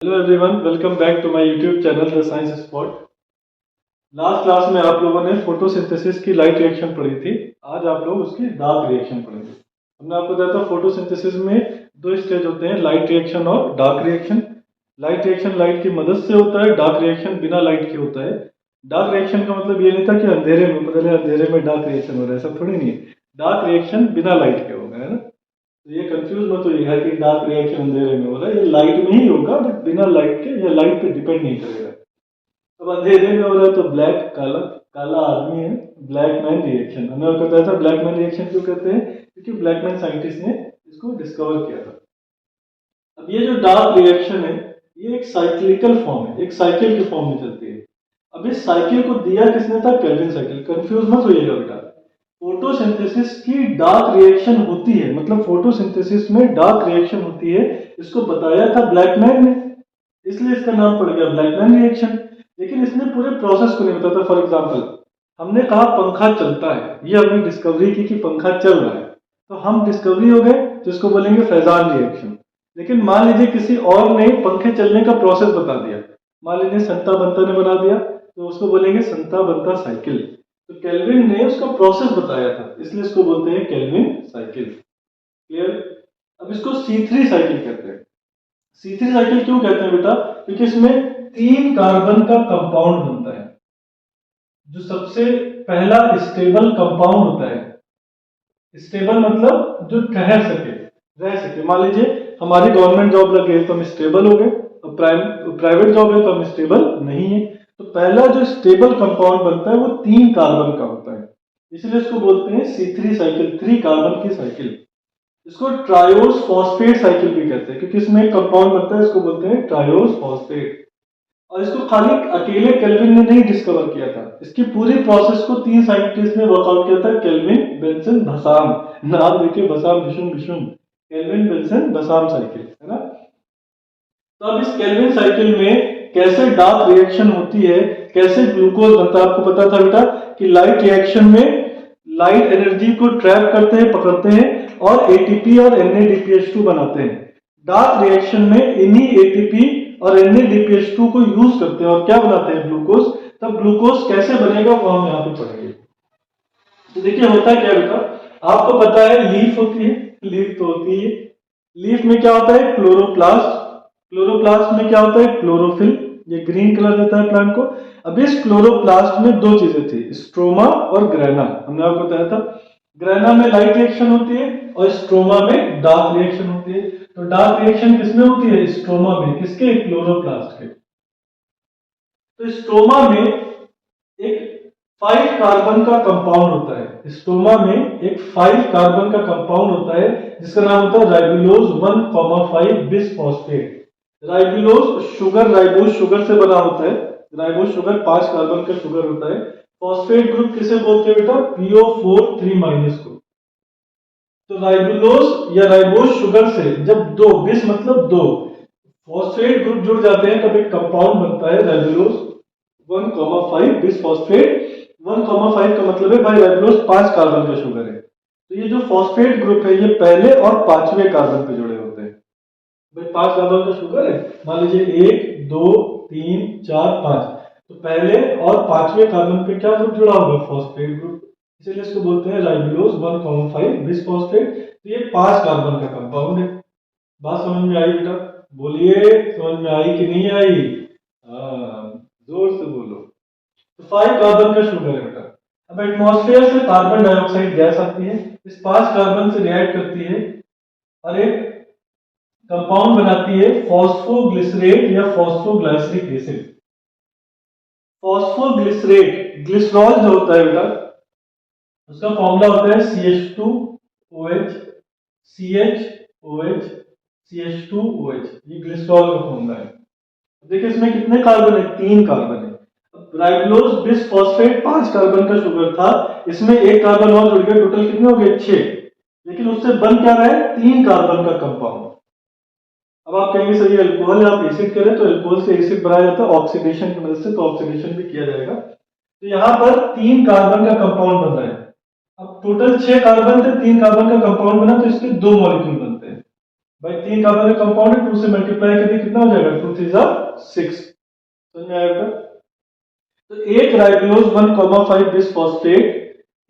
Hello everyone, welcome back to my YouTube channel the science spot. Last class में आप लोगों ने photosynthesis की लाइट रिएक्शन पढ़ी थी। आज आप लोग उसकी डार्क रिएक्शन पढ़ेंगे। हमने आपको बताया था फोटोसिंथेसिस में दो स्टेज होते हैं, लाइट रिएक्शन और dark reaction. Light reaction light की मदद से होता है, डार्क रिएक्शन बिना लाइट के होता है। डार्क रिएक्शन का मतलब ये नहीं था कि अंधेरे में, पता चले अंधेरे में डार्क रिएक्शन हो रहा है, ऐसा थोड़ी नहीं है। डार्क रिएक्शन बिना लाइट के होगा, है ना। तो ये कंफ्यूज मत होइएगा कि डार्क रिएक्शन अंधेरे में हो रहा है, ये लाइट में ही होगा बट बिना लाइट के, ये लाइट पे डिपेंड नहीं करेगा। अब अंधेरे में हो रहा है तो ब्लैक, काला, काला आदमी है, ब्लैक मैन रिएक्शन। हमने आपको बताया था ब्लैक मैन रिएक्शन क्यों कहते हैं, क्योंकि ब्लैक मैन साइंटिस्ट ने इसको डिस्कवर किया था। अब ये जो डार्क रिएक्शन है, ये एक साइक्लिकल फॉर्म है, एक साइकिल के फॉर्म में चलती है। अब इस साइकिल को दिया किसने था, केल्विन साइकिल। कंफ्यूज मत होइएगा बेटा, फोटोसिंथेसिस की डार्क रिएक्शन होती है, मतलब फोटोसिंथेसिस में डार्क रिएक्शन होती है, इसको बताया था ब्लैकमैन ने, इसलिए इसका नाम पड़ गया ब्लैकमैन रिएक्शन। लेकिन इसने पूरे प्रोसेस को नहीं बताया था। फॉर एग्जांपल, हमने कहा पंखा चलता है, ये हमने डिस्कवरी की कि पंखा चल रहा है, तो हम डिस्कवरी हो गए, तो इसको बोलेंगे फैजान रिएक्शन। लेकिन मान लीजिए किसी और ने पंखे चलने का प्रोसेस बता दिया, मान लीजिए संता बंता ने बना दिया, तो उसको बोलेंगे संता बंता साइकिल। तो केल्विन ने उसका प्रोसेस बताया था, इसलिए इसको बोलते हैं केल्विन साइकिल। क्लियर। अब इसको C3 साइकिल कहते हैं। C3 साइकिल क्यों कहते हैं बेटा, क्योंकि इसमें 3 कार्बन का कंपाउंड बनता है। जो सबसे पहला स्टेबल कंपाउंड होता है, स्टेबल मतलब जो ठहर सके, रह सके। मान लीजिए हमारी गवर्नमेंट जॉब लग गई तो हम स्टेबल हो गए, और प्राइवेट जॉब है तो हम स्टेबल नहीं है। तो पहला जो स्टेबल कंपाउंड बनता है वो 3 कार्बन का होता है, इसलिए इसको बोलते हैं C3 साइकिल, 3 कार्बन की साइकिल। इसको ट्रायोस फॉस्फेट साइकिल भी कहते हैं, क्योंकि इसमें एक कंपाउंड बनता है, इसको बोलते हैं ट्रायोस फॉस्फेट। और इसको खाली अकेले केल्विन ने नहीं डिस्कवर किया था, इसकी पूरी प्रोसेस को 3 साइंटिस्ट ने वर्कआउट किया था, केल्विन, बेंसन, बसाम। नाम देखिए, बसाम विशुम विशुम, केल्विन, बेंसन, बसाम साइकिल, है ना। तो अब इस केल्विन साइकिल में कैसे डार्क रिएक्शन होती है, कैसे ग्लूकोज बनता है। आपको पता था बेटा कि लाइट रिएक्शन में लाइट एनर्जी को ट्रैप करते हैं, पकड़ते हैं, और एटीपी और NADPH2 बनाते हैं। डार्क रिएक्शन में इन्हीं एटीपी और NADPH2 को यूज करते हैं और क्या बनाते हैं, ग्लूकोज। तब ग्लूकोज कैसे बनेगा वो हम यहाँ पे पढ़ेंगे। तो देखिए होता क्या बेटा, आपको पता है लीफ होती है, लीफ तो होती है। लीफ में क्या होता है, क्लोरोप्लास्ट। क्लोरोप्लास्ट में क्या होता है, क्लोरोफिल, ये ग्रीन कलर देता है प्लांट को। अब इस क्लोरोप्लास्ट में दो चीजें थी, स्ट्रोमा और ग्रेना। हमने आपको बताया था ग्रेना में लाइट रिएक्शन होती है और स्ट्रोमा में डार्क रिएक्शन होती है। तो डार्क रिएक्शन किसमें होती है, स्ट्रोमा में, किसके, क्लोरोप्लास्ट के। तो स्ट्रोमा में एक 5 कार्बन का कंपाउंड होता है, स्ट्रोमा में एक 5 कार्बन का कंपाउंड होता है, जिसका नाम होता है ribulose 1,5 bisphosphate. Ribulose sugar, ribose sugar से बना होता है। राइबोज शुगर 5 कार्बन का शुगर होता है। फॉस्फेट ग्रुप किसे बोलते हैं बेटा, PO4 3- को। तो राइबुलोज या राइबोज शुगर से जब दो, बिस मतलब दो, फॉस्फेट ग्रुप जुड़ जाते हैं, तब एक कंपाउंड बनता है राइबुलोज 1,5 बिसफॉस्फेट। 1,5 का मतलब है भाई राइबुलोज 5 कार्बन का शुगर है। तो ये जो फॉस्फेट ग्रुप है, ये पहले और 5वें कार्बन पे जुड़े होते हैं। भाई 5 कार्बन का शुगर है, मान लीजिए 1 2 3 4 5, तो पहले और 5वें कार्बन पे क्या ग्रुप जुड़ा होगा, फॉस्फेट ग्रुप। इसीलिए इसको बोलते हैं राइबुलोज 1,5 बिसफॉस्फेट। तो ये 5 कार्बन का कंपाउंड है। बात समझ में आई बेटा, बोलिए समझ में आई कि नहीं आई, हाँ जोर से बोलो। तो 5 कार्बन का शुगर है बेटा। अब एटमॉस्फेयर से कार्बन डाइऑक्साइड गैस आती है, इस 5 कार्बन से रिएक्ट करती है और एक कंपाउंड बनाती है, फॉस्फोग्लिसरेट या फॉस्फोग्लाइसरिक एसिड। फॉस्फोग्लिसरेट, ग्लिसरॉल जो होता है बेटा, उसका फॉर्मूला होता है CH2OH, CHOH, CH2OH, ये ग्लिसरॉल का फॉर्मूला है। देखिए इसमें कितने कार्बन है, 3 कार्बन है। राइबुलोज बिसफॉस्फेट 5 कार्बन का शुगर था, इसमें एक कार्बन और जुड़ गया, टोटल कितने हो गए, 6। लेकिन उससे बन क्या रहा है, 3 कार्बन का कंपाउंड। अब आप कहेंगे सर ये अल्कोहल है, आप एसिड करें तो अल्कोहल से एसिड बनाया जाता है ऑक्सीडेशन की मदद से, तो ऑक्सीडेशन भी किया जाएगा। तो यहाँ पर 3 कार्बन का कंपाउंड बन रहा है। अब टोटल 6 कार्बन थे, 3 कार्बन का कंपाउंड बना, तो इसके 2 मॉलिक्यूल बनते हैं। भाई 3 कार्बन का कंपाउंड है, 2 से मल्टीप्लाई करके कितना हो जाएगा, 2 3 6। समझ में आया बेटा? तो एक राइबोलोज 1,5 बिसफॉस्फेट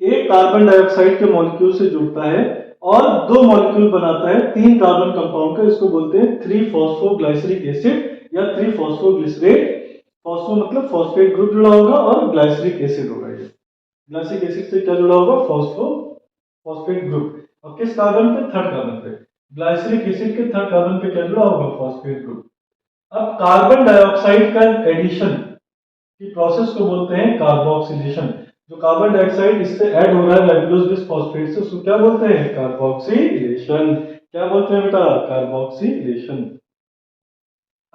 एक कार्बन डाइऑक्साइड के मॉलिक्यूल से जुड़ता है और दो मॉलिक्यूल बनाता है 3 कार्बन कंपाउंड का, इसको बोलते हैं 3 फॉस्फोग्लाइसरिक एसिड या 3 फॉस्फोग्लिसरेट। फॉस्फो मतलब फॉस्फेट ग्रुप जुड़ा होगा और ग्लाइसरिक एसिड होगा। ये ग्लाइसरिक एसिड से क्या जुड़ा होगा, फॉस्फेट ग्रुप। और किस कार्बन पे, थर्ड कार्बन पे। ग्लाइसरिक एसिड के थर्ड कार्बन पे क्या जुड़ा होगा, फॉस्फेट ग्रुप। अब कार्बन डाइऑक्साइड का एडिशन की प्रोसेस को बोलते हैं कार्बोक्सिलेशन। जो कार्बन डाइऑक्साइड इससे ऐड हो रहा है राइबोलोज बिसफॉस्फेट से, उसको क्या बोलते हैं, कार्बोक्सिलेशन। क्या बोलते हैं बेटा, कार्बोक्सिलेशन।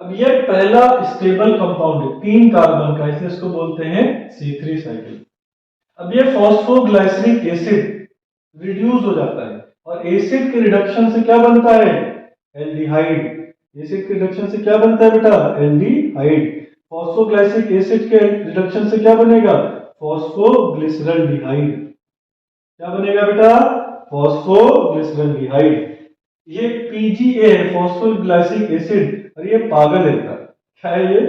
अब ये पहला स्टेबल कंपाउंड है 3 कार्बन का, इसलिए इसको बोलते हैं C3 साइकिल। अब ये फॉस्फोग्लाइसरिक एसिड रिड्यूस हो जाता है और एसिड के रिडक्शन से क्या बनता है, एल्डिहाइड। एसिड के रिडक्शन से क्या बनता है बेटा, एल्डिहाइड। फॉस्फोग्लाइसिक एसिड के रिडक्शन से क्या बनेगा, फॉस्फोग्लिसरल्डिहाइड। क्या बनेगा बेटा, फॉस्फोग्लिसरल्डिहाइड। ये पीजीए है, फॉस्फोग्लाइसिक एसिड, और ये पागल है बेटा। क्या है ये,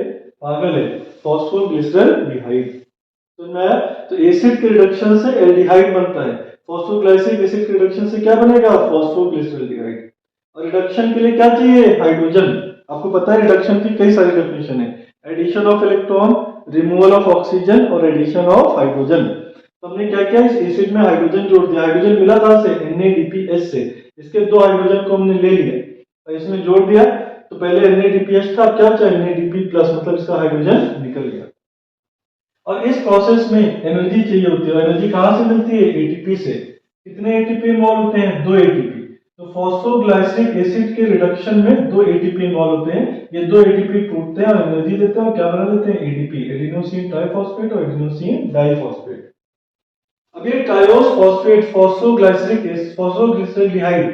पागल है, फॉस्फोग्लिसरल्डिहाइड। तो मैं तो एसिड के रिडक्शन से एल्डिहाइड बनता है, फॉस्फोग्लाइसिक एसिड के रिडक्शन से क्या बनेगा, फॉस्फोग्लिसरल्डिहाइड। और रिडक्शन के लिए क्या चाहिए, हाइड्रोजन। आपको पता है रिडक्शन की कई सारी डेफिनेशन है, addition of electron, removal of oxygen और एडिशन ऑफ हाइड्रोजन। तो हमने क्या किया, इस एसिड में हाइड्रोजन जोड़ दिया। हाइड्रोजन मिला कहां से, NADPH से। इसके 2 हाइड्रोजन को हमने ले लिया और इसमें जोड़ दिया। तो पहले NADPH था, अब क्या बचा, NADP प्लस, मतलब इसका हाइड्रोजन निकल गया। और इस प्रोसेस में एनर्जी चाहिए होती है। एनर्जी कहां से मिलती है, एटीपी से। कितने एटीपी इन्वॉल्व होते हैं, 2 एटीपी। तो फॉस्फोग्लाइसरिक एसिड के रिडक्शन में 2 एटीपी इन्वॉल्व होते हैं। ये 2 एटीपी टूटते हैं और एनर्जी देते हैं और क्या बना देते हैं, एडीपी, एडिनोसिन ट्राइफॉस्फेट और एडिनोसिन डाइफॉस्फेट। अब ये triose phosphate, phosphoglyceric acid, phosphoglyceraldehyde,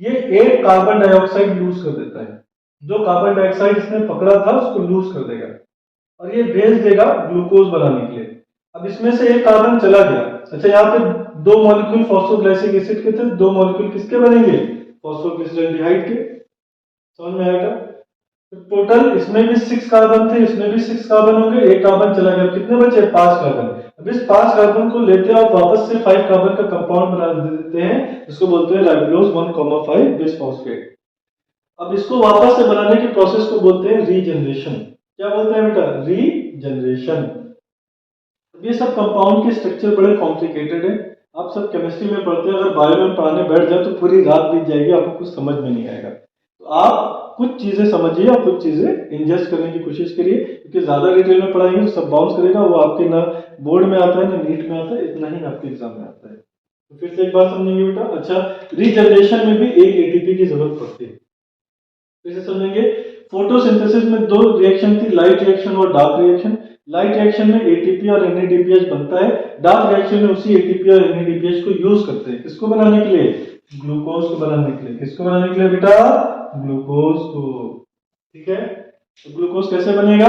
ये एक कार्बन डाइऑक्साइड लूज कर देता है। जो कार्बन डाइऑक्साइड इसने पकड़ा था उसको लूज कर देगा और ये भेज देगा ग्लूकोज बनाने के लिए। अब इसमें से एक कार्बन चला गया। अच्छा, यहाँ पे 2 मॉलिक्यूल फॉस्फोग्लाइसिक एसिड के थे, 2 मॉलिक्यूल किसके बनेंगे, फॉस्फोग्लिसरल्डिहाइड के। समझ में आएगा? तो टोटल इसमें भी 6 कार्बन थे, इसमें भी 6 कार्बन होंगे, एक कार्बन चला गया, कितने बचे, 5 कार्बन। अब इस 5 कार्बन को लेते हैं और वापस से 5 कार्बन का कंपाउंड बना देते हैं, इसको बोलते हैं राइबोलोज 1,5 बिसफॉस्फेट। अब इसको वापस से बनाने की प्रोसेस को बोलते हैं रीजनरेशन। क्या बोलते हैं बेटा, रीजनरेशन। ये सब कंपाउंड के स्ट्रक्चर बड़े कॉम्प्लिकेटेड है। आप सब केमिस्ट्री में पढ़ते हैं, अगर बायो में पढ़ाने बैठ जाए तो पूरी रात बीत जाएगी, आपको कुछ समझ में नहीं आएगा। तो आप कुछ चीजें समझिए और कुछ चीजें इंजस्ट करने की कोशिश करिए, क्योंकि ज्यादा डिटेल में पढ़ाएंगे तो सब बाउंस करेगा, वो आपके ना बोर्ड में आता है ना नीट में आता है, इतना ही आपके एग्जाम में आता है। तो फिर से एक बार समझेंगे बेटा। अच्छा, रीजनरेशन में भी एक एटीपी की जरूरत पड़ती है। फिर से समझेंगे। फोटोसिंथेसिस में 2 रिएक्शन थी, लाइट रिएक्शन और डार्क रिएक्शन। लाइट रिएक्शन में एटीपी और NADPH बनता है, डार्क रिएक्शन में उसी एटीपी और NADPH को यूज करते हैं, किसको बनाने के लिए, ग्लूकोज को बनाने के लिए। किसको बनाने के लिए बेटा, ग्लूकोज को। ठीक है, तो ग्लूकोज कैसे बनेगा,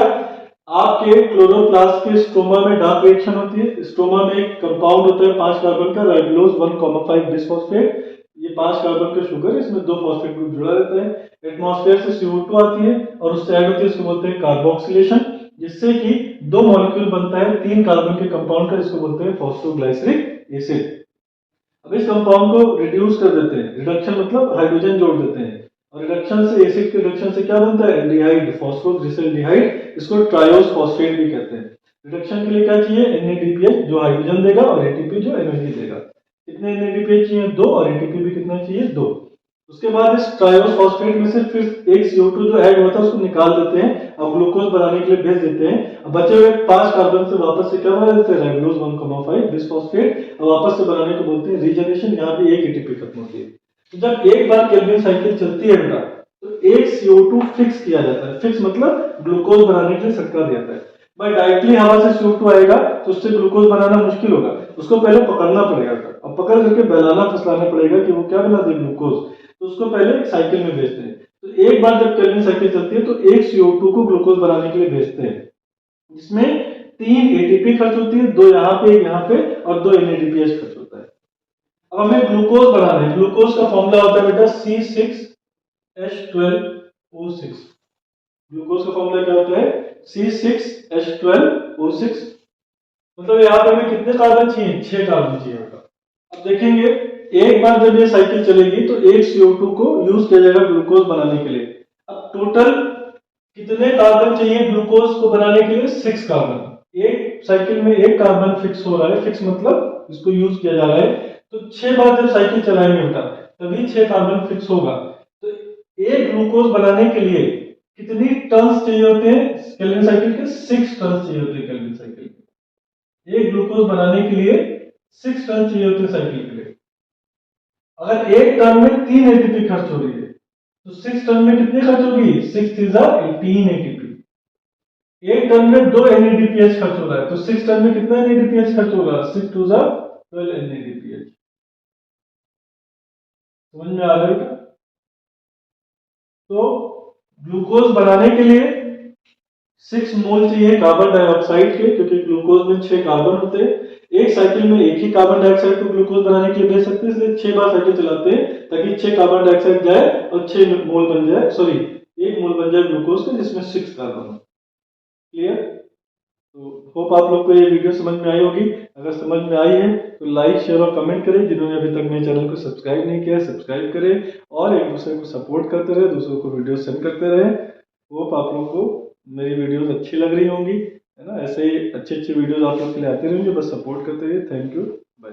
आपके क्लोरोप्लास्ट के स्ट्रोमा में डार्क रिएक्शन होती है। स्ट्रोमा में एक कंपाउंड होता है 5 कार्बन का, राइबोलोज 1,5 बिसफॉस्फेट। ये 5 कार्बन का शुगर, इसमें 2 फॉस्फेट ग्रुप जुड़ा रहता है। एटमॉस्फेयर से CO2 आती है और उससे ऐड होती है, इसको बोलते हैं कार्बोक्सिलेशन, जिससे कि 2 मॉलिक्यूल बनता है 3 कार्बन के कंपाउंड का, इसको बोलते हैं फॉस्फोग्लाइसरिक एसिड। अब इस कंपाउंड को रिड्यूस कर देते हैं, रिडक्शन मतलब हाइड्रोजन जोड़ देते हैं, और रिडक्शन से, एसिड के रिडक्शन से क्या बनता है, एल्डिहाइड, फॉस्फोग्लिसरल्डिहाइड, इसको ट्रायोस फॉस्फेट भी कहते हैं। रिडक्शन के लिए क्या चाहिए, NADPH जो हाइड्रोजन देगा और ATP जो एनर्जी देगा। कितने NADPH चाहिए, 2, और ATP भी कितना चाहिए, 2। उसके बाद इस ट्रायोस फॉस्फेट में से फिर एक CO2 जो ऐड होता है उसको निकाल देते हैं और ग्लूकोज बनाने के लिए भेज देते हैं। अब बचे हुए 5 कार्बन से वापस से क्या बना देते हैं, राइबोलोज 1,5 बिसफॉस्फेट, और वापस से बनाने को बोलते हैं रीजनरेशन। यहाँ भी एक एटीपी खत्म होती है। तो जब एक बार केल्विन साइकिल चलती है बेटा, तो एक CO2 फिक्स किया जाता है। फिक्स मतलब ग्लूकोज बनाने के लिए सटका दिया जाता है। भाई डायरेक्टली हवा से CO2 आएगा तो उससे ग्लूकोज बनाना मुश्किल होगा, उसको पहले पकड़ना पड़ेगा और पकड़ करके बहलाना फुसलाना पड़ेगा कि वो क्या बना दे, ग्लूकोज। तो उसको पहले एक साइकिल में भेजते हैं। तो एक बार जब केल्विन साइकिल चलती है तो एक CO2 को ग्लूकोज बनाने के लिए भेजते हैं, जिसमें 3 ATP खर्च होती है, 2 यहाँ पे, 1 यहाँ पे, और 2 NADPH खर्च होता है। अब हमें ग्लूकोज बनाना है। ग्लूकोज का फॉर्मूला होता है बेटा C6 H12O6। ग्लूकोज का फॉर्मूला क्या होता है? C6H12O6। मतलब यहाँ पे हमें कितने कार्बन चाहिए? 6 कार्बन चाहिए होगा। अब देखेंगे, एक बार जब ये साइकिल चलेगी तो एक CO2 को यूज किया जाएगा ग्लूकोज बनाने के लिए। अब टोटल कितने कार्बन चाहिए ग्लूकोज को बनाने के लिए? 6 कार्बन। एक साइकिल में एक कार्बन फिक्स हो रहा है, फिक्स मतलब इसको यूज किया जा रहा है, तो 6 बार जब साइकिल चलाएंगे बेटा तभी 6 कार्बन फिक्स होगा। तो एक ग्लूकोज बनाने के लिए कितनी टर्न्स चाहिए होते हैं केल्विन साइकिल के? 6 टर्न्स चाहिए होते हैं केल्विन साइकिल के। एक ग्लूकोज बनाने के लिए 6 टर्न चाहिए होते हैं साइकिल के लिए। अगर एक टर्न में 3 एटीपी खर्च हो रही है तो 6 टर्न में कितनी खर्च होगी? 6 3 18 एटीपी। एक टर्न में 2 NADPH खर्च हो रहा है तो 6 टर्न में कितना NADPH खर्च होगा? 6 2 12 NADPH। समझ में आ रहा है क्या? तो ग्लूकोज बनाने के लिए 6 मोल चाहिए कार्बन डाइऑक्साइड के, क्योंकि ग्लूकोज में 6 कार्बन होते हैं। एक साइकिल में एक ही कार्बन डाइऑक्साइड को ग्लूकोज बनाने के लिए भेज सकते हैं, इसलिए 6 बार साइकिल चलाते हैं ताकि 6 कार्बन डाइऑक्साइड जाए और 6 मोल बन जाए, सॉरी 1 मोल बन जाए ग्लूकोज का, जिसमें 6 कार्बन हो। क्लियर? तो होप आप लोग को ये वीडियो समझ में आई होगी। अगर समझ में आई है तो लाइक शेयर और कमेंट करें। जिन्होंने अभी तक मेरे चैनल को सब्सक्राइब नहीं किया है सब्सक्राइब करें और एक दूसरे को सपोर्ट करते रहे, दूसरों को वीडियो सेंड करते रहे। होप आप लोग को मेरी वीडियोस अच्छी लग रही होंगी, है ना? ऐसे ही अच्छे अच्छे वीडियोस आप लोग के लिए आते रहेंगे, बस सपोर्ट करते रहिए। Thank you, bye.